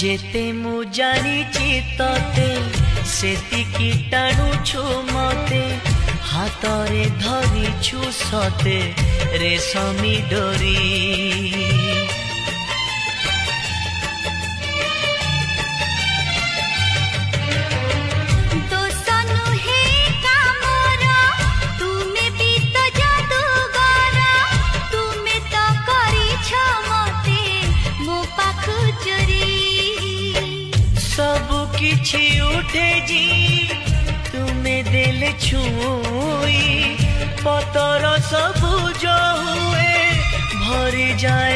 जेते मु जानिछि तते सेतिकी टाणुछु मते हातरे धरिछु सते रेशमी डोरी। किछि उठे जी तुम्हें देले छुई पतर सबुज हुए भरी जाए